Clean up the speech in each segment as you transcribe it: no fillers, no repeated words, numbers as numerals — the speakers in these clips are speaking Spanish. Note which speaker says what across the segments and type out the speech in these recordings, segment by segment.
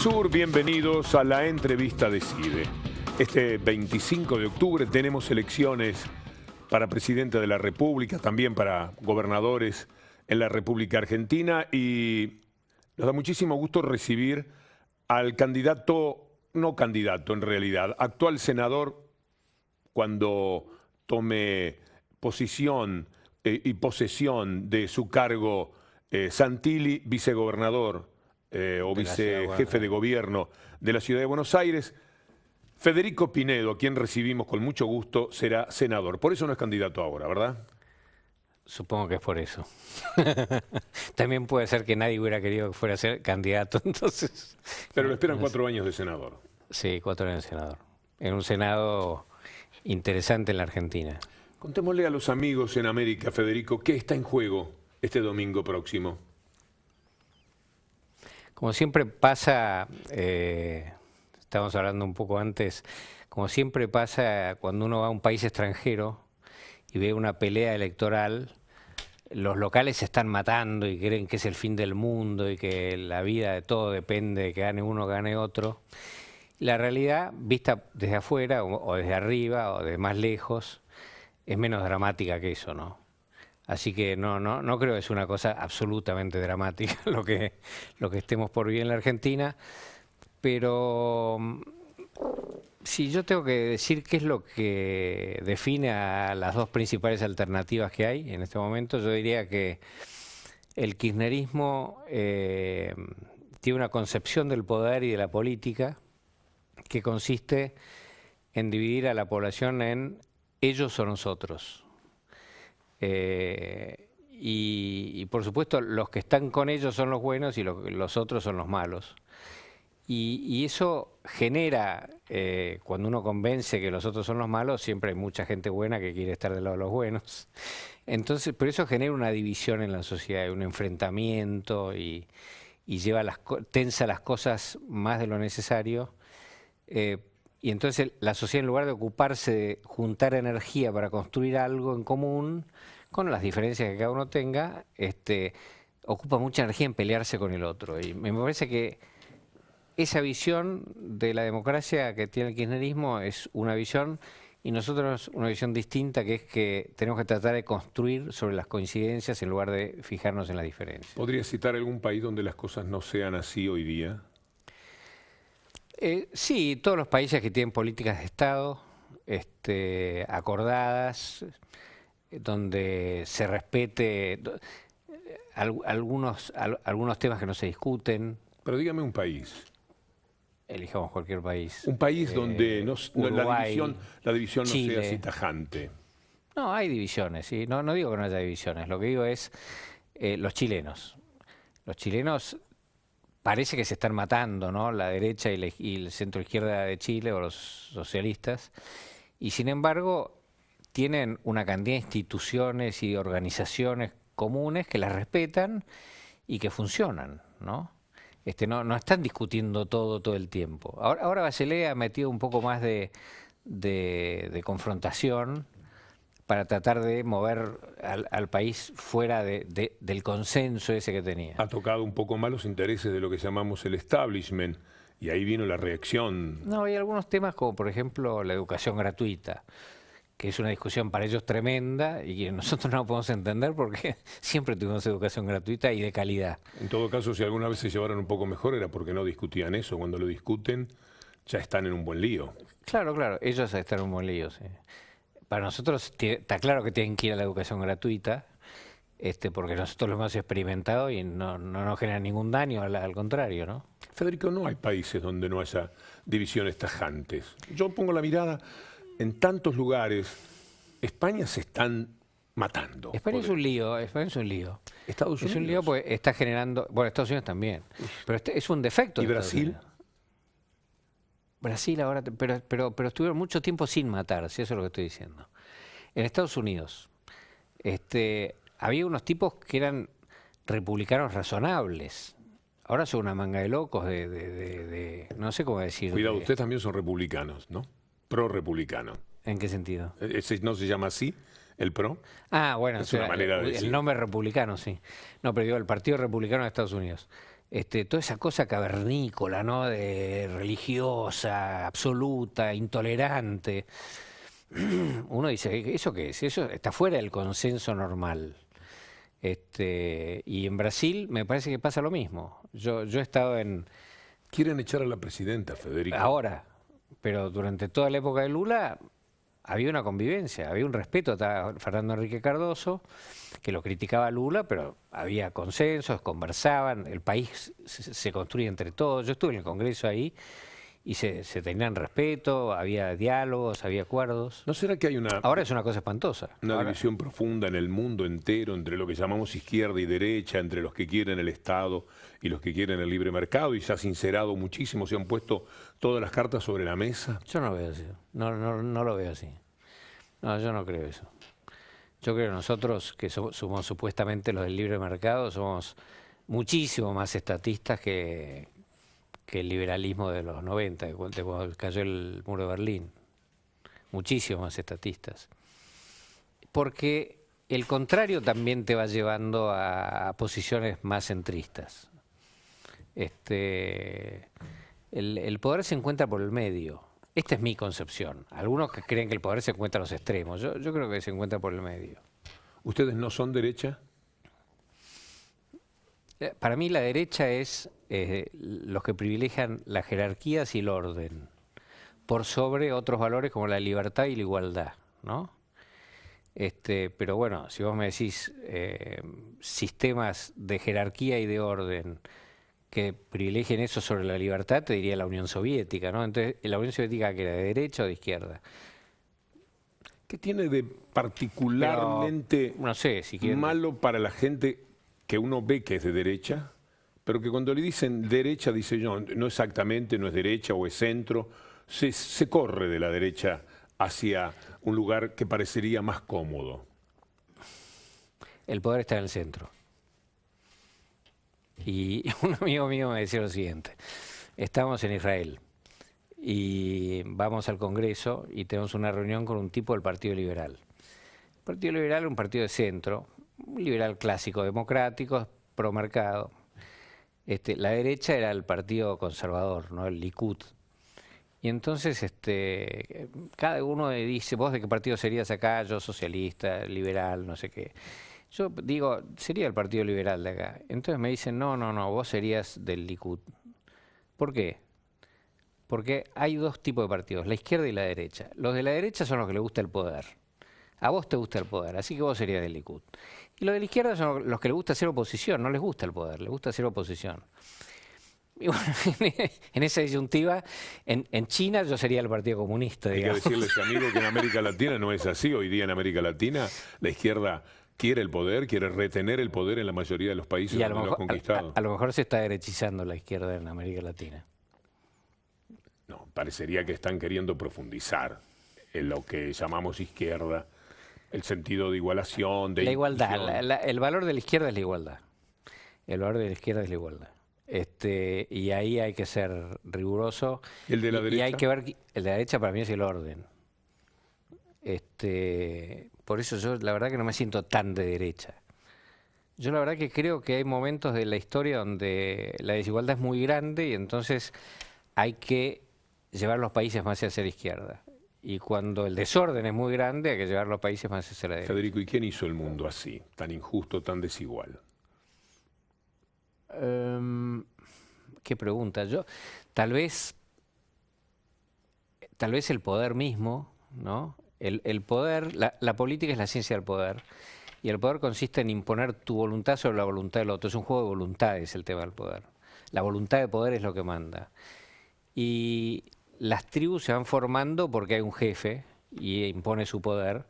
Speaker 1: Sur, bienvenidos a la entrevista de CIDE. Este 25 de octubre tenemos elecciones para presidente de la República, también para gobernadores en la República Argentina, y nos da muchísimo gusto recibir al candidato, no candidato en realidad, actual senador cuando tome posición y posesión de su cargo, Santilli, vicegobernador o vicejefe de gobierno de la Ciudad de Buenos Aires. Federico Pinedo, a quien recibimos con mucho gusto, será senador. Por eso no es candidato ahora, ¿verdad?
Speaker 2: Supongo que es por eso. También puede ser que nadie hubiera querido que fuera a ser candidato, entonces...
Speaker 1: Pero lo esperan 4 años de senador.
Speaker 2: Sí, 4 años de senador. En un senado interesante en la Argentina.
Speaker 1: Contémosle a los amigos en América, Federico, ¿qué está en juego este domingo próximo?
Speaker 2: Como siempre pasa, estábamos hablando un poco antes, como siempre pasa cuando uno va a un país extranjero y ve una pelea electoral, los locales se están matando y creen que es el fin del mundo y que la vida de todo depende de que gane uno o gane otro. La realidad, vista desde afuera o desde arriba o de más lejos, es menos dramática que eso, ¿no? Así que no creo que es una cosa absolutamente dramática lo que estemos por vivir en la Argentina, pero si yo tengo que decir qué es lo que define a las dos principales alternativas que hay en este momento, yo diría que el kirchnerismo tiene una concepción del poder y de la política que consiste en dividir a la población en ellos o nosotros. Y por supuesto los que están con ellos son los buenos y los otros son los malos. Y eso genera, cuando uno convence que los otros son los malos, siempre hay mucha gente buena que quiere estar del lado de los buenos. Entonces, pero eso genera una división en la sociedad, un enfrentamiento y tensa las cosas más de lo necesario. Y entonces la sociedad, en lugar de ocuparse de juntar energía para construir algo en común, con las diferencias que cada uno tenga, ocupa mucha energía en pelearse con el otro. Y me parece que esa visión de la democracia que tiene el kirchnerismo es una visión, y nosotros una visión distinta, que es que tenemos que tratar de construir sobre las coincidencias en lugar de fijarnos en las diferencias.
Speaker 1: ¿Podría citar algún país donde las cosas no sean así hoy día?
Speaker 2: Sí, todos los países que tienen políticas de Estado acordadas, donde se respete algunos temas que no se discuten.
Speaker 1: Pero dígame un país.
Speaker 2: Elijamos cualquier país.
Speaker 1: Un país donde
Speaker 2: Uruguay,
Speaker 1: la división no
Speaker 2: Chile.
Speaker 1: sea así tajante.
Speaker 2: No, hay divisiones, ¿sí? No digo que no haya divisiones. Lo que digo es los chilenos. Los chilenos parece que se están matando, ¿no? La derecha y el centro izquierda de Chile, o los socialistas. Y sin embargo, tienen una cantidad de instituciones y organizaciones comunes que las respetan y que funcionan, ¿no? No están discutiendo todo el tiempo. Ahora Bachelet ha metido un poco más de confrontación para tratar de mover al país fuera del consenso ese que tenía.
Speaker 1: Ha tocado un poco más los intereses de lo que llamamos el establishment, y ahí vino la reacción.
Speaker 2: No, hay algunos temas como por ejemplo la educación gratuita, que es una discusión para ellos tremenda y que nosotros no podemos entender porque siempre tuvimos educación gratuita y de calidad.
Speaker 1: En todo caso, si alguna vez se llevaron un poco mejor era porque no discutían eso. Cuando lo discuten ya están en un buen lío.
Speaker 2: Claro, ellos están en un buen lío, sí. Para nosotros está claro que tienen que ir a la educación gratuita, porque nosotros lo hemos experimentado y no nos genera ningún daño, al contrario, ¿no?
Speaker 1: Federico, no hay países donde no haya divisiones tajantes. Yo pongo la mirada en tantos lugares. España se están matando.
Speaker 2: España es un lío, Estados Unidos. Es un lío porque está generando... Bueno, Estados Unidos también, pero es un defecto.
Speaker 1: ¿Y Brasil?
Speaker 2: Brasil ahora, pero estuvieron mucho tiempo sin matarse, eso es lo que estoy diciendo. En Estados Unidos había unos tipos que eran republicanos razonables. Ahora son una manga de locos, no sé cómo decir.
Speaker 1: Cuidado, ustedes también son republicanos, ¿no? Pro-republicano.
Speaker 2: ¿En qué sentido?
Speaker 1: ¿No se llama así, el PRO?
Speaker 2: Ah, bueno,
Speaker 1: es una manera de decir.
Speaker 2: El nombre republicano, sí. No, pero digo, el Partido Republicano de Estados Unidos. toda esa cosa cavernícola, ¿no? De religiosa, absoluta, intolerante. Uno dice, ¿eso qué es? Eso está fuera del consenso normal. Y en Brasil me parece que pasa lo mismo. Yo he estado
Speaker 1: Quieren echar a la presidenta, Federico.
Speaker 2: ahora, pero durante toda la época de Lula había una convivencia, había un respeto. Estaba Fernando Enrique Cardoso, que lo criticaba a Lula, pero había consensos, conversaban, el país se construye entre todos. Yo estuve en el Congreso ahí y se tenían respeto, había diálogos, había acuerdos.
Speaker 1: ¿No será que hay una
Speaker 2: Ahora es una cosa espantosa. Ahora,
Speaker 1: división profunda en el mundo entero entre lo que llamamos izquierda y derecha, entre los que quieren el Estado y los que quieren el libre mercado? Y se ha sincerado muchísimo, se han puesto todas las cartas sobre la mesa.
Speaker 2: yo no lo veo así, no lo veo así. No, yo no creo eso. Yo creo que nosotros, que somos supuestamente los del libre mercado, somos muchísimo más estatistas que el liberalismo de los 90, de cuando cayó el muro de Berlín. Muchísimo más estatistas. Porque el contrario también te va llevando a posiciones más centristas. El poder se encuentra por el medio. Esta es mi concepción. Algunos que creen que el poder se encuentra en los extremos. Yo creo que se encuentra por el medio.
Speaker 1: ¿Ustedes no son derecha?
Speaker 2: Para mí la derecha es los que privilegian las jerarquías y el orden por sobre otros valores como la libertad y la igualdad, ¿no? Pero bueno, si vos me decís sistemas de jerarquía y de orden que privilegien eso sobre la libertad, te diría la Unión Soviética, ¿no? Entonces, ¿la Unión Soviética que era de derecha o de izquierda?
Speaker 1: ¿Qué tiene de particularmente
Speaker 2: no sé, si quieren,
Speaker 1: malo para la gente que uno ve que es de derecha, pero que cuando le dicen derecha dice yo, no exactamente, no es derecha o es centro, se corre de la derecha hacia un lugar que parecería más cómodo?
Speaker 2: el poder está en el centro. Y un amigo mío me decía lo siguiente: estamos en Israel y vamos al Congreso y tenemos una reunión con un tipo del Partido Liberal. El Partido Liberal es un partido de centro, un liberal clásico, democrático, pro mercado. La derecha era el Partido Conservador, ¿no? El Likud. Y entonces cada uno dice, vos de qué partido serías acá, yo socialista, liberal, no sé qué. Yo digo, sería el Partido Liberal de acá. Entonces me dicen, no, vos serías del Likud. ¿Por qué? Porque hay dos tipos de partidos, la izquierda y la derecha. Los de la derecha son los que les gusta el poder. A vos te gusta el poder, así que vos serías del Likud. Y los de la izquierda son los que les gusta hacer oposición, no les gusta el poder, les gusta hacer oposición. Y bueno, en esa disyuntiva, en China yo sería el Partido Comunista, digamos.
Speaker 1: Hay que decirles, amigo, que en América Latina no es así. Hoy día en América Latina la izquierda quiere el poder, quiere retener el poder en la mayoría de los países donde lo ha conquistado.
Speaker 2: A lo mejor se está derechizando la izquierda en América Latina.
Speaker 1: No, parecería que están queriendo profundizar en lo que llamamos izquierda, el sentido de igualación, de
Speaker 2: la igualdad,
Speaker 1: inclusión.
Speaker 2: el valor de la izquierda es la igualdad. El valor de la izquierda es la igualdad. Y ahí hay que ser riguroso.
Speaker 1: ¿El de la
Speaker 2: y
Speaker 1: derecha?
Speaker 2: hay que ver, el de la derecha para mí es el orden. Por eso yo la verdad que no me siento tan de derecha. Yo la verdad que creo que hay momentos de la historia donde la desigualdad es muy grande y entonces hay que llevar los países más hacia la izquierda. Y cuando el desorden es muy grande, hay que llevar los países más hacia la derecha.
Speaker 1: Federico, ¿y quién hizo el mundo así, tan injusto, tan desigual?
Speaker 2: Qué pregunta. Tal vez el poder mismo, ¿no? El poder, la política es la ciencia del poder, y el poder consiste en imponer tu voluntad sobre la voluntad del otro. Es un juego de voluntades el tema del poder. La voluntad de poder es lo que manda. Y las tribus se van formando porque hay un jefe y impone su poder,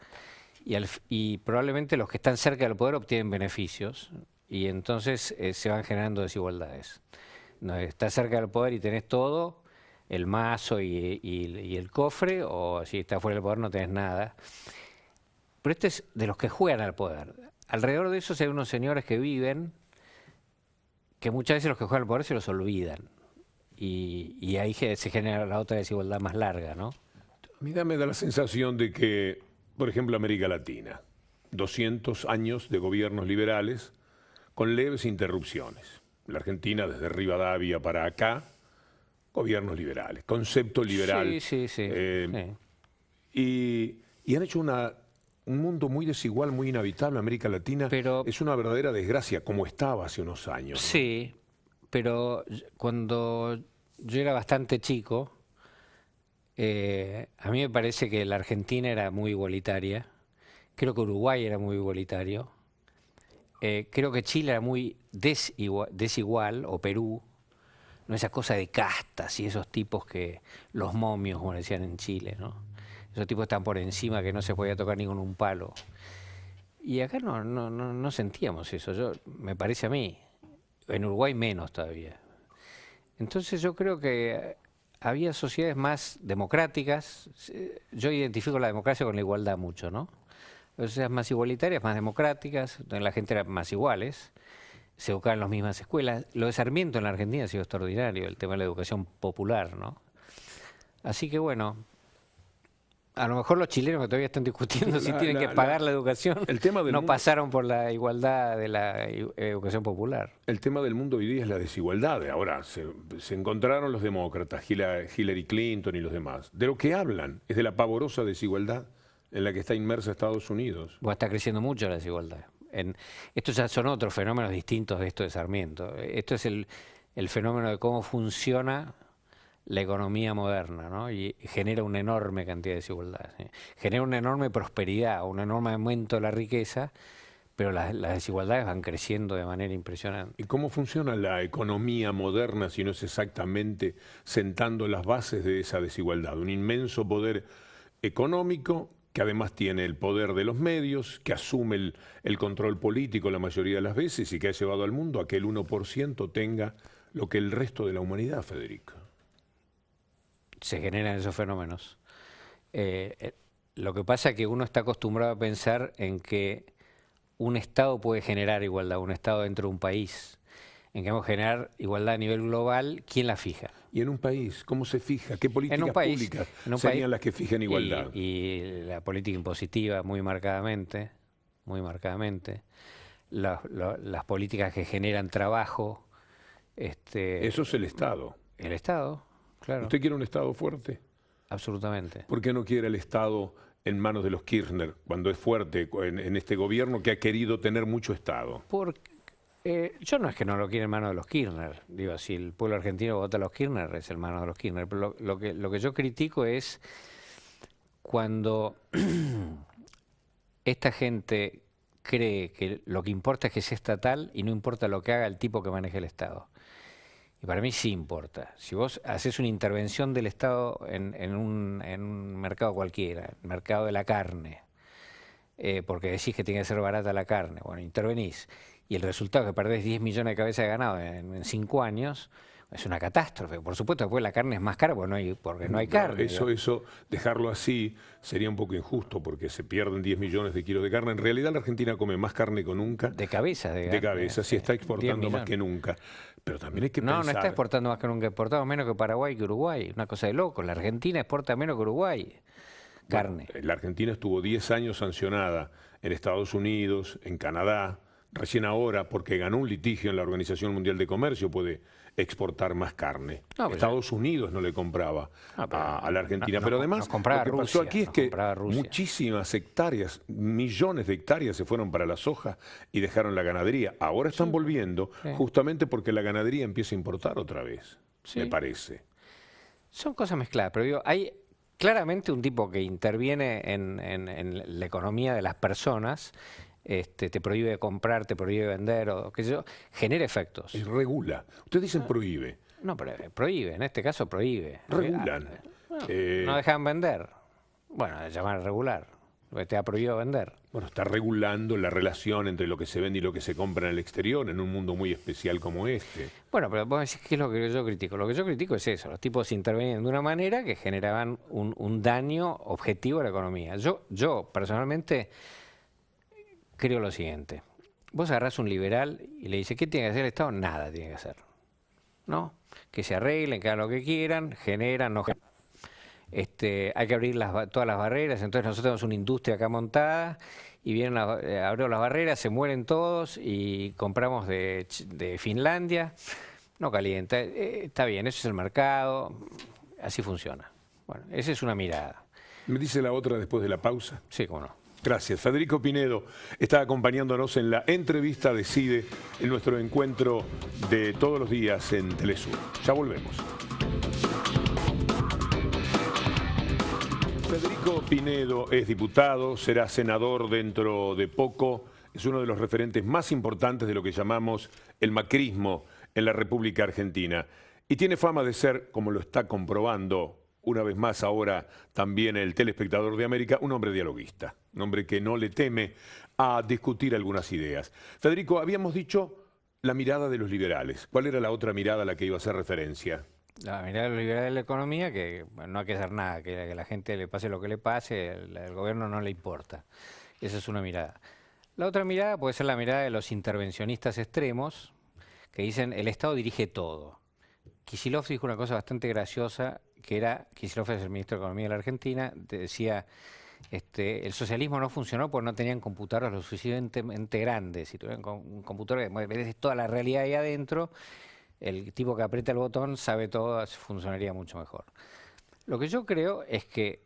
Speaker 2: y probablemente los que están cerca del poder obtienen beneficios, y entonces se van generando desigualdades. No, estás cerca del poder y tenés todo, el mazo y el cofre, o si estás fuera del poder no tenés nada. Pero este es de los que juegan al poder. Alrededor de eso hay unos señores que viven, que muchas veces los que juegan al poder se los olvidan. Y ahí se genera la otra desigualdad más larga, ¿no?
Speaker 1: A mí me da la sensación de que, por ejemplo, América Latina, 200 años de gobiernos liberales con leves interrupciones. la Argentina desde Rivadavia para acá, gobiernos liberales, concepto liberal.
Speaker 2: Sí.
Speaker 1: Y han hecho un mundo muy desigual, muy inhabitable. América Latina
Speaker 2: Pero,
Speaker 1: es una verdadera desgracia, como estaba hace unos años, ¿no?
Speaker 2: sí, pero cuando yo era bastante chico, a mí me parece que la Argentina era muy igualitaria, creo que Uruguay era muy igualitario, creo que Chile era muy desigual, o Perú, no esa cosa de castas y esos tipos que, los momios, como decían en Chile, ¿no? Esos tipos están por encima que no se podía tocar ni con un palo. Y acá no sentíamos eso, me parece a mí, en Uruguay menos todavía. Entonces yo creo que había sociedades más democráticas. Yo identifico la democracia con la igualdad mucho, ¿no? Sociedades más igualitarias, más democráticas, donde la gente era más iguales, se educaban en las mismas escuelas. Lo de Sarmiento en la Argentina ha sido extraordinario, el tema de la educación popular, ¿no? Así que bueno, a lo mejor los chilenos que todavía están discutiendo si tienen que pagar la educación,
Speaker 1: el tema del
Speaker 2: no
Speaker 1: mundo,
Speaker 2: pasaron por la igualdad de la educación popular.
Speaker 1: el tema del mundo hoy día es la desigualdad. Ahora se encontraron los demócratas, Hillary Clinton y los demás. De lo que hablan es de la pavorosa desigualdad en la que está inmersa Estados Unidos.
Speaker 2: Bueno, está creciendo mucho la desigualdad. Estos ya son otros fenómenos distintos de esto de Sarmiento. Esto es el fenómeno de cómo funciona la economía moderna, ¿no? Y genera una enorme cantidad de desigualdad, ¿sí? Genera una enorme prosperidad, un enorme aumento de la riqueza, pero las desigualdades van creciendo de manera impresionante.
Speaker 1: ¿Y cómo funciona la economía moderna si no es exactamente sentando las bases de esa desigualdad? Un inmenso poder económico que además tiene el poder de los medios, que asume el control político la mayoría de las veces y que ha llevado al mundo a que el 1% tenga lo que el resto de la humanidad, Federico.
Speaker 2: Se generan esos fenómenos. Lo que pasa es que uno está acostumbrado a pensar en que un Estado puede generar igualdad, un Estado dentro de un país. En que vamos a generar igualdad a nivel global, ¿quién la fija?
Speaker 1: ¿Y en un país cómo se fija? ¿Qué políticas públicas serían las que fijan igualdad?
Speaker 2: Y la política impositiva, muy marcadamente. Las políticas que generan trabajo.
Speaker 1: Eso es el Estado.
Speaker 2: El Estado, claro.
Speaker 1: ¿Usted quiere un Estado fuerte?
Speaker 2: Absolutamente.
Speaker 1: ¿Por qué no quiere el Estado en manos de los Kirchner, cuando es fuerte en este gobierno que ha querido tener mucho Estado?
Speaker 2: Yo no es que no lo quiera en manos de los Kirchner. Digo, si el pueblo argentino vota a los Kirchner, es en manos de los Kirchner. Pero lo que yo critico es cuando esta gente cree que lo que importa es que sea estatal y no importa lo que haga el tipo que maneje el Estado. Y para mí sí importa. Si vos haces una intervención del Estado en un mercado cualquiera, el mercado de la carne, porque decís que tiene que ser barata la carne, bueno, intervenís, y el resultado es que perdés 10 millones de cabezas de ganado en 5 años, es una catástrofe. Por supuesto, después la carne es más cara porque no hay carne.
Speaker 1: Eso, dejarlo así sería un poco injusto porque se pierden 10 millones de kilos de carne. En realidad la Argentina come más carne que nunca.
Speaker 2: De cabeza,
Speaker 1: de cabeza, sí, está exportando más que nunca. Pero también hay que pensar...
Speaker 2: No está exportando más que nunca, exportamos menos que Paraguay y que Uruguay. Una cosa de loco. La Argentina exporta menos que Uruguay carne.
Speaker 1: Bueno, la Argentina estuvo 10 años sancionada en Estados Unidos, en Canadá. Recién ahora, porque ganó un litigio en la Organización Mundial de Comercio, puede exportar más carne. Estados Unidos no le compraba a la Argentina. Pero además, lo que pasó aquí es que muchísimas hectáreas, millones de hectáreas se fueron para la soja y dejaron la ganadería. Ahora están volviendo justamente porque la ganadería empieza a importar otra vez, me parece.
Speaker 2: Son cosas mezcladas, pero digo, hay claramente un tipo que interviene en la economía de las personas. Te prohíbe comprar, te prohíbe vender, o qué sé yo, genera efectos.
Speaker 1: Regula. Ustedes dicen prohíbe.
Speaker 2: No, pero prohíbe, en este caso prohíbe.
Speaker 1: Regulan.
Speaker 2: No dejan vender. Bueno, llamar a regular. Te ha prohibido vender.
Speaker 1: Bueno, está regulando la relación entre lo que se vende y lo que se compra en el exterior, en un mundo muy especial como este.
Speaker 2: Bueno, pero vos decís qué es lo que yo critico. Lo que yo critico es eso. Los tipos intervenían de una manera que generaban un daño objetivo a la economía. Yo personalmente... creo lo siguiente, vos agarrás un liberal y le dices, ¿qué tiene que hacer el Estado? Nada tiene que hacer, ¿no? Que se arreglen, que hagan lo que quieran, generan, no generan. Hay que abrir todas las barreras, entonces nosotros tenemos una industria acá montada y vienen, abrimos las barreras, se mueren todos y compramos de Finlandia. No calienta, está bien, eso es el mercado, así funciona. Bueno, esa es una mirada.
Speaker 1: ¿Me dice la otra después de la pausa?
Speaker 2: Sí, cómo no.
Speaker 1: Gracias. Federico Pinedo está acompañándonos en la entrevista de CIDE en nuestro encuentro de todos los días en Telesur. Ya volvemos. Federico Pinedo es diputado, será senador dentro de poco. Es uno de los referentes más importantes de lo que llamamos el macrismo en la República Argentina. Y tiene fama de ser, como lo está comprobando una vez más ahora también el telespectador de América, un hombre dialoguista, un hombre que no le teme a discutir algunas ideas. Federico, habíamos dicho la mirada de los liberales. ¿Cuál era la otra mirada a la que iba a hacer referencia?
Speaker 2: La mirada de los liberales de la economía, que no hay que hacer nada, que la gente le pase lo que le pase, el gobierno no le importa. Esa es una mirada. La otra mirada puede ser la mirada de los intervencionistas extremos, que dicen el Estado dirige todo. Kicillof dijo una cosa bastante graciosa, que era, Kicillof es el ministro de Economía de la Argentina, decía, el socialismo no funcionó porque no tenían computadores lo suficientemente grandes. Si tuvieran un computador que ves toda la realidad ahí adentro, el tipo que aprieta el botón sabe todo, funcionaría mucho mejor. Lo que yo creo es que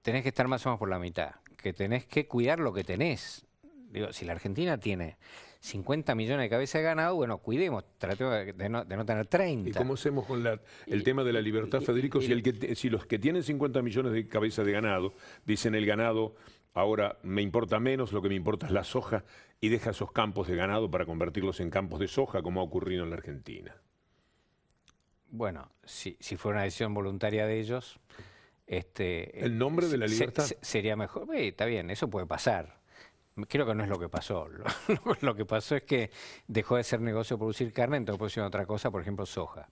Speaker 2: tenés que estar más o menos por la mitad, que tenés que cuidar lo que tenés. Digo, si la Argentina tiene 50 millones de cabezas de ganado, bueno, cuidemos, tratemos de no tener 30.
Speaker 1: ¿Y cómo hacemos con el tema de la libertad, Federico? Si los que tienen 50 millones de cabezas de ganado dicen el ganado ahora me importa menos, lo que me importa es la soja, y deja esos campos de ganado para convertirlos en campos de soja, como ha ocurrido en la Argentina.
Speaker 2: Bueno, si fuera una decisión voluntaria de ellos,
Speaker 1: ¿el nombre de la libertad?
Speaker 2: Sería mejor. Está bien, eso puede pasar. Creo que no es lo que pasó. Lo que pasó es que dejó de ser negocio producir carne, entonces pusieron otra cosa, por ejemplo, soja.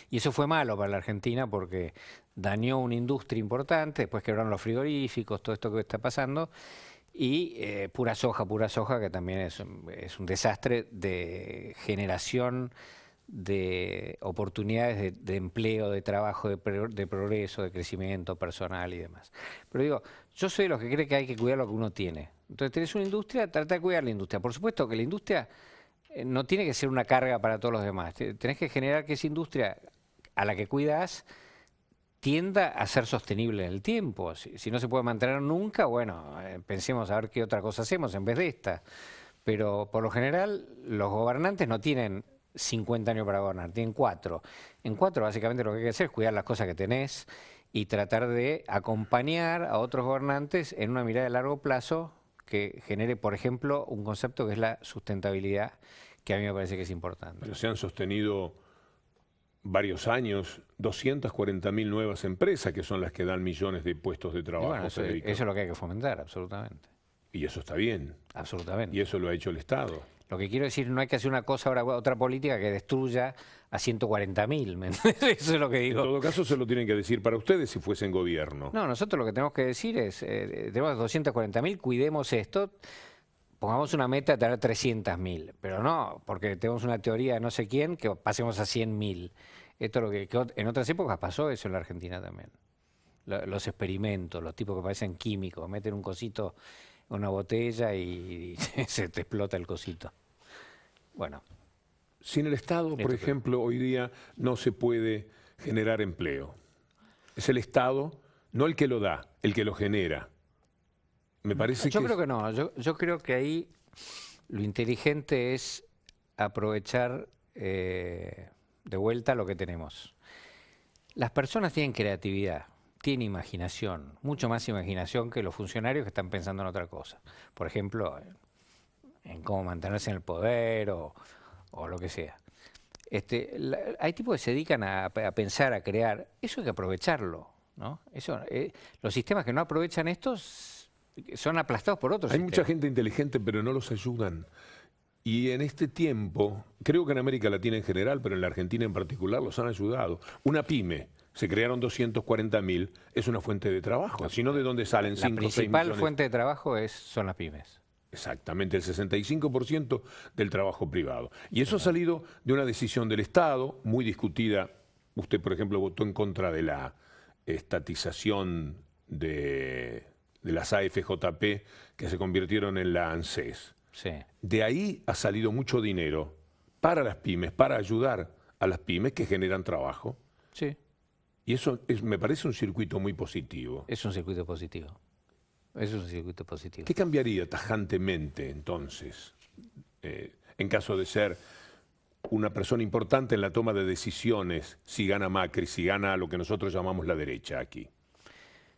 Speaker 2: Y eso fue malo para la Argentina porque dañó una industria importante, después quebraron los frigoríficos, todo esto que está pasando, y pura soja, que también es un desastre de generación de oportunidades de empleo, de trabajo, de progreso, de crecimiento personal y demás. Pero digo, yo soy de los que cree que hay que cuidar lo que uno tiene. Entonces tenés una industria, trata de cuidar la industria. Por supuesto que la industria no tiene que ser una carga para todos los demás. Tenés que generar que esa industria a la que cuidás tienda a ser sostenible en el tiempo. Si no se puede mantener nunca, bueno, pensemos a ver qué otra cosa hacemos en vez de esta. Pero por lo general los gobernantes no tienen 50 años para gobernar, tienen 4. En 4 básicamente lo que hay que hacer es cuidar las cosas que tenés y tratar de acompañar a otros gobernantes en una mirada de largo plazo que genere, por ejemplo, un concepto que es la sustentabilidad, que a mí me parece que es importante.
Speaker 1: Pero se han sostenido varios años 240.000 nuevas empresas que son las que dan millones de puestos de trabajo.
Speaker 2: Bueno, eso es lo que hay que fomentar, absolutamente.
Speaker 1: Y eso está bien.
Speaker 2: Absolutamente.
Speaker 1: Y eso lo ha hecho el Estado.
Speaker 2: Lo que quiero decir, no hay que hacer una cosa ahora, otra política que destruya a 140.000. Eso es lo que digo.
Speaker 1: En todo caso, se lo tienen que decir para ustedes si fuesen gobierno.
Speaker 2: No, nosotros lo que tenemos que decir es, tenemos 240.000, cuidemos esto, pongamos una meta de tener 300.000, pero no, porque tenemos una teoría de no sé quién, que pasemos a 100.000. Esto es lo que en otras épocas pasó eso en la Argentina también. Los experimentos, los tipos que parecen químicos, meten un cosito en una botella y se te explota el cosito. Bueno.
Speaker 1: Sin el Estado, por ejemplo, hoy día no se puede generar empleo. Es el Estado, no el que lo da, el que lo genera. Me parece
Speaker 2: yo creo que no. Yo creo que ahí lo inteligente es aprovechar de vuelta lo que tenemos. Las personas tienen creatividad, tienen imaginación, mucho más imaginación que los funcionarios que están pensando en otra cosa. Por ejemplo, en cómo mantenerse en el poder o lo que sea. Hay tipos que se dedican a pensar, a crear. Eso hay que aprovecharlo, ¿no? Los sistemas que no aprovechan estos son aplastados por otros sistemas.
Speaker 1: Mucha gente inteligente, pero no los ayudan. Y en este tiempo, creo que en América Latina en general, pero en la Argentina en particular, los han ayudado. Una pyme, se crearon 240.000, es una fuente de trabajo. Si no, ¿de dónde salen 5 o 6 millones?
Speaker 2: La principal fuente de trabajo son las pymes.
Speaker 1: Exactamente, el 65% del trabajo privado. Y eso ha salido de una decisión del Estado, muy discutida. Usted, por ejemplo, votó en contra de la estatización de de las AFJP que se convirtieron en la ANSES.
Speaker 2: Sí.
Speaker 1: De ahí ha salido mucho dinero para las pymes, para ayudar a las pymes que generan trabajo.
Speaker 2: Sí.
Speaker 1: Y eso me parece un circuito muy positivo.
Speaker 2: Es un circuito positivo. Es un circuito positivo.
Speaker 1: ¿Qué cambiaría tajantemente entonces, en caso de ser una persona importante en la toma de decisiones, si gana Macri, si gana lo que nosotros llamamos la derecha aquí?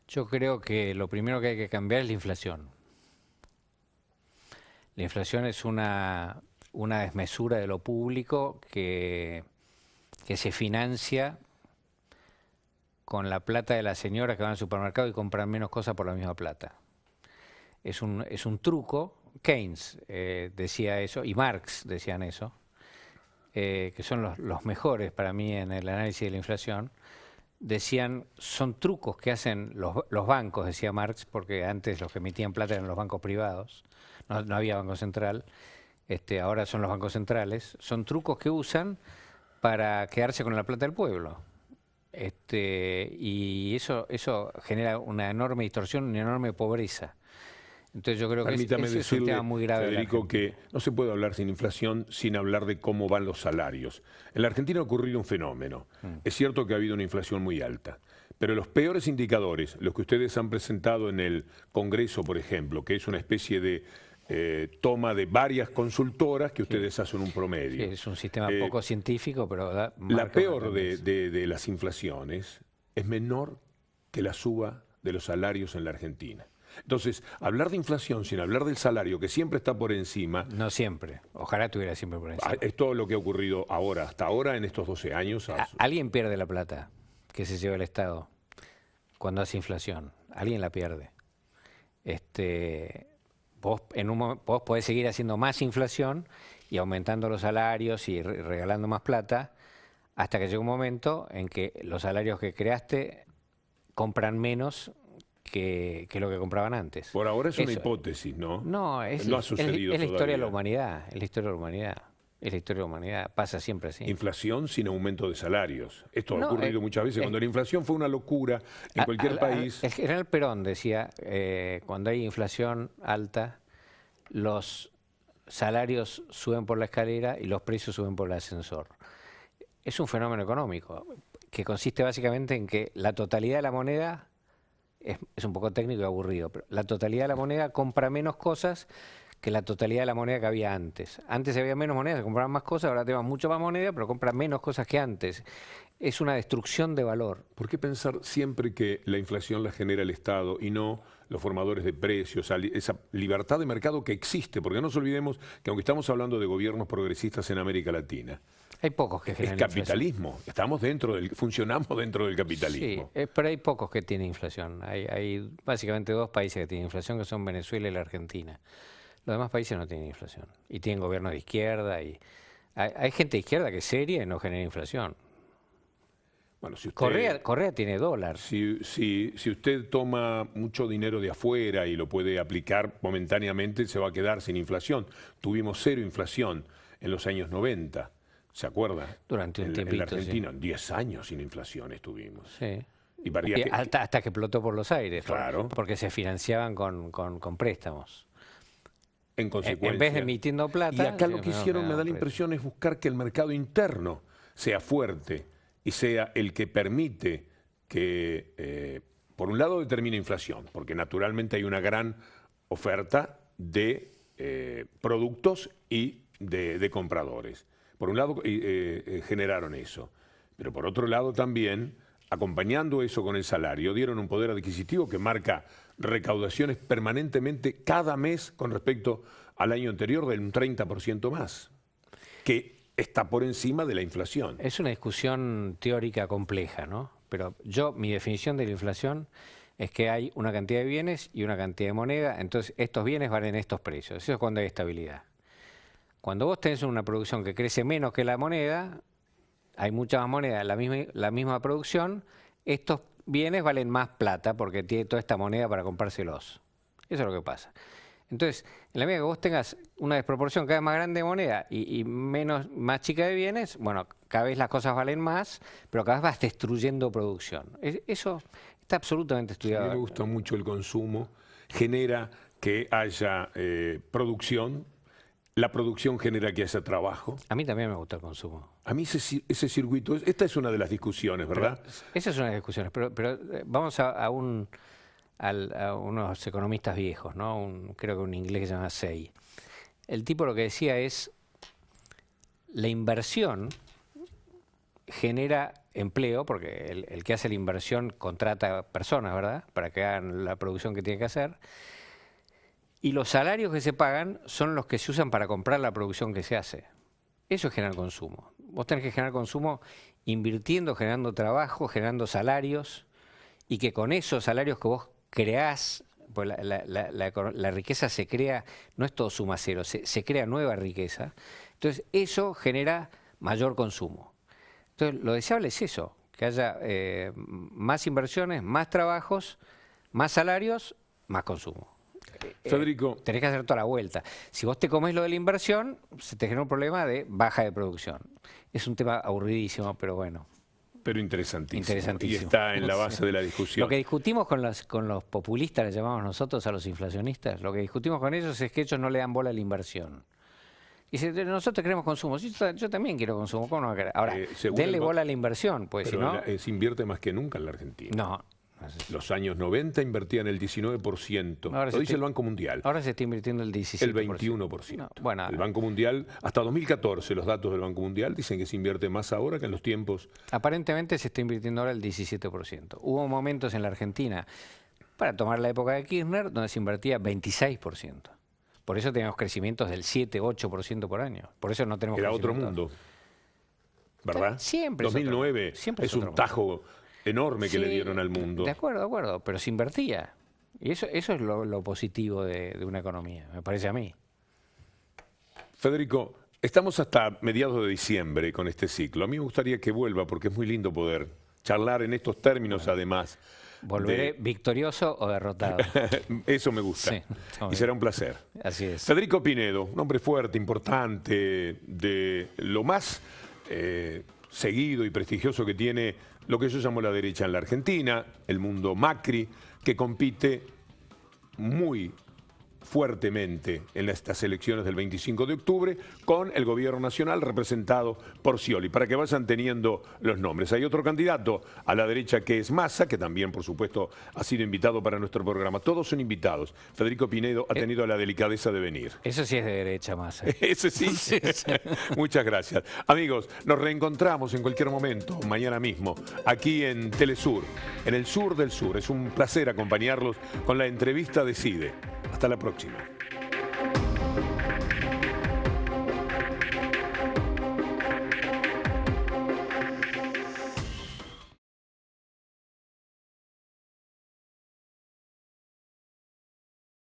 Speaker 2: Yo creo que lo primero que hay que cambiar es la inflación. La inflación es una desmesura de lo público que se financia con la plata de las señoras que van al supermercado y compran menos cosas por la misma plata. Es un truco. Keynes decía eso, y Marx decían eso, que son los mejores para mí en el análisis de la inflación. Decían, son trucos que hacen los bancos, decía Marx, porque antes los que emitían plata eran los bancos privados, no había banco central, ahora son los bancos centrales. Son trucos que usan para quedarse con la plata del pueblo. Y eso genera una enorme distorsión, una enorme pobreza. Entonces yo creo que ese es un tema muy grave.
Speaker 1: Federico, que no se puede hablar sin inflación sin hablar de cómo van los salarios. En la Argentina ha ocurrido un fenómeno. Es cierto que ha habido una inflación muy alta, pero los peores indicadores, los que ustedes han presentado en el Congreso, por ejemplo, que es una especie de toma de varias consultoras que ustedes hacen un promedio.
Speaker 2: Sí, es un sistema poco científico, pero
Speaker 1: la peor de las inflaciones es menor que la suba de los salarios en la Argentina. Entonces, hablar de inflación sin hablar del salario, que siempre está por encima...
Speaker 2: No siempre. Ojalá estuviera siempre por encima.
Speaker 1: Es todo lo que ha ocurrido ahora, hasta ahora, en estos 12 años.
Speaker 2: Alguien pierde la plata que se lleva el Estado cuando hace inflación. Alguien la pierde. Vos podés seguir haciendo más inflación y aumentando los salarios y regalando más plata hasta que llega un momento en que los salarios que creaste compran menos que lo que compraban antes.
Speaker 1: Por ahora es una hipótesis, ¿no?
Speaker 2: No,
Speaker 1: ha sucedido
Speaker 2: es la historia de la
Speaker 1: todavía.
Speaker 2: humanidad. Es la historia de la humanidad. Es la historia de la humanidad. Pasa siempre así.
Speaker 1: Inflación sin aumento de salarios. Esto ha ocurrido muchas veces. Cuando la inflación fue una locura en cualquier país...
Speaker 2: El general Perón decía, cuando hay inflación alta, los salarios suben por la escalera y los precios suben por el ascensor. Es un fenómeno económico que consiste básicamente en que la totalidad de la moneda... Es un poco técnico y aburrido, pero la totalidad de la moneda compra menos cosas que la totalidad de la moneda que había antes. Antes había menos moneda, se compraban más cosas, ahora tenemos mucho más moneda, pero compran menos cosas que antes. Es una destrucción de valor.
Speaker 1: ¿Por qué pensar siempre que la inflación la genera el Estado y no los formadores de precios, esa libertad de mercado que existe? Porque no nos olvidemos que aunque estamos hablando de gobiernos progresistas en América Latina,
Speaker 2: hay pocos que generan
Speaker 1: es capitalismo. Funcionamos dentro del capitalismo.
Speaker 2: Sí, pero hay pocos que tienen inflación. Hay básicamente dos países que tienen inflación, que son Venezuela y la Argentina. Los demás países no tienen inflación. Y tienen gobiernos de izquierda. Y hay gente de izquierda que es seria y no genera inflación.
Speaker 1: Bueno, si usted,
Speaker 2: Correa tiene dólar.
Speaker 1: Si usted toma mucho dinero de afuera y lo puede aplicar momentáneamente, se va a quedar sin inflación. Tuvimos 0 inflación en los años 90. ¿Se acuerda?
Speaker 2: Durante un tiempito,
Speaker 1: en la Argentina,
Speaker 2: sí.
Speaker 1: 10 años sin inflación estuvimos.
Speaker 2: Sí.
Speaker 1: Y
Speaker 2: hasta que explotó por los aires.
Speaker 1: Claro.
Speaker 2: Porque se financiaban con préstamos.
Speaker 1: En consecuencia.
Speaker 2: En vez de emitiendo plata...
Speaker 1: Y acá lo que hicieron, me da la impresión, es buscar que el mercado interno sea fuerte y sea el que permite que, por un lado, determine inflación, porque naturalmente hay una gran oferta de productos y de compradores. Por un lado, generaron eso. Pero por otro lado también, acompañando eso con el salario, dieron un poder adquisitivo que marca recaudaciones permanentemente cada mes con respecto al año anterior de un 30% más, que está por encima de la inflación.
Speaker 2: Es una discusión teórica compleja, ¿no? Pero mi definición de la inflación es que hay una cantidad de bienes y una cantidad de moneda, entonces estos bienes valen estos precios. Eso es cuando hay estabilidad. Cuando vos tenés una producción que crece menos que la moneda, hay mucha más moneda, la misma producción, estos bienes valen más plata porque tiene toda esta moneda para comprárselos. Eso es lo que pasa. Entonces, en la medida que vos tengas una desproporción cada vez más grande de moneda y más chica de bienes, bueno, cada vez las cosas valen más, pero cada vez vas destruyendo producción. Eso está absolutamente estudiado.
Speaker 1: A mí me gusta mucho el consumo genera que haya producción, la producción genera que haya trabajo.
Speaker 2: A mí también me gusta el consumo.
Speaker 1: A mí ese circuito, esta es una de las discusiones, ¿verdad?
Speaker 2: Esa es una de las discusiones, pero vamos a unos economistas viejos, ¿no? Creo que un inglés que se llama Say. El tipo lo que decía es, la inversión genera empleo, porque el que hace la inversión contrata personas, ¿verdad?, para que hagan la producción que tiene que hacer. Y los salarios que se pagan son los que se usan para comprar la producción que se hace. Eso es generar consumo. Vos tenés que generar consumo invirtiendo, generando trabajo, generando salarios, y que con esos salarios que vos creás, pues la riqueza se crea, no es todo suma cero, se crea nueva riqueza. Entonces eso genera mayor consumo. Entonces lo deseable es eso, que haya más inversiones, más trabajos, más salarios, más consumo.
Speaker 1: Federico.
Speaker 2: Tenés que hacer toda la vuelta. Si vos te comés lo de la inversión, se te genera un problema de baja de producción. Es un tema aburridísimo, pero bueno.
Speaker 1: Pero interesantísimo.
Speaker 2: Interesantísimo.
Speaker 1: Y está en la base de la discusión.
Speaker 2: Lo que discutimos con los populistas, le llamamos nosotros a los inflacionistas, lo que discutimos con ellos es que ellos no le dan bola a la inversión. Y si nosotros queremos consumo, yo también quiero consumo, ¿cómo no va a querer? Ahora, denle bola a la inversión, pues si no...
Speaker 1: se invierte más que nunca en la Argentina.
Speaker 2: No.
Speaker 1: Los años 90 invertían el 19%. Ahora lo dice el Banco Mundial.
Speaker 2: Ahora se está invirtiendo el 17%.
Speaker 1: El 21%. No,
Speaker 2: bueno,
Speaker 1: el Banco Mundial, hasta 2014, los datos del Banco Mundial dicen que se invierte más ahora que en los tiempos...
Speaker 2: Aparentemente se está invirtiendo ahora el 17%. Hubo momentos en la Argentina, para tomar la época de Kirchner, donde se invertía 26%. Por eso teníamos crecimientos del 7, 8% por año. Por eso no tenemos...
Speaker 1: Era otro mundo, ¿verdad?
Speaker 2: Siempre
Speaker 1: 2009 es un tajo enorme que le dieron al mundo.
Speaker 2: De acuerdo, pero se invertía. Y eso es lo positivo de una economía, me parece a mí.
Speaker 1: Federico, estamos hasta mediados de diciembre con este ciclo. A mí me gustaría que vuelva, porque es muy lindo poder charlar en estos términos, además.
Speaker 2: ¿Volveré victorioso o derrotado?
Speaker 1: Eso me gusta. Sí, y será un placer.
Speaker 2: Así es.
Speaker 1: Federico Pinedo, un hombre fuerte, importante, de lo más seguido y prestigioso que tiene lo que yo llamo la derecha en la Argentina, el mundo Macri, que compite muy fuertemente en estas elecciones del 25 de octubre con el gobierno nacional representado por Scioli, para que vayan teniendo los nombres. Hay otro candidato a la derecha que es Massa, que también por supuesto ha sido invitado para nuestro programa. Todos son invitados. Federico Pinedo ha tenido la delicadeza de venir.
Speaker 2: Eso sí es de derecha, Massa.
Speaker 1: Ese sí. Sí. Muchas gracias. Amigos, nos reencontramos en cualquier momento, mañana mismo, aquí en Telesur, en el sur del sur. Es un placer acompañarlos con la entrevista Decide. Hasta la próxima.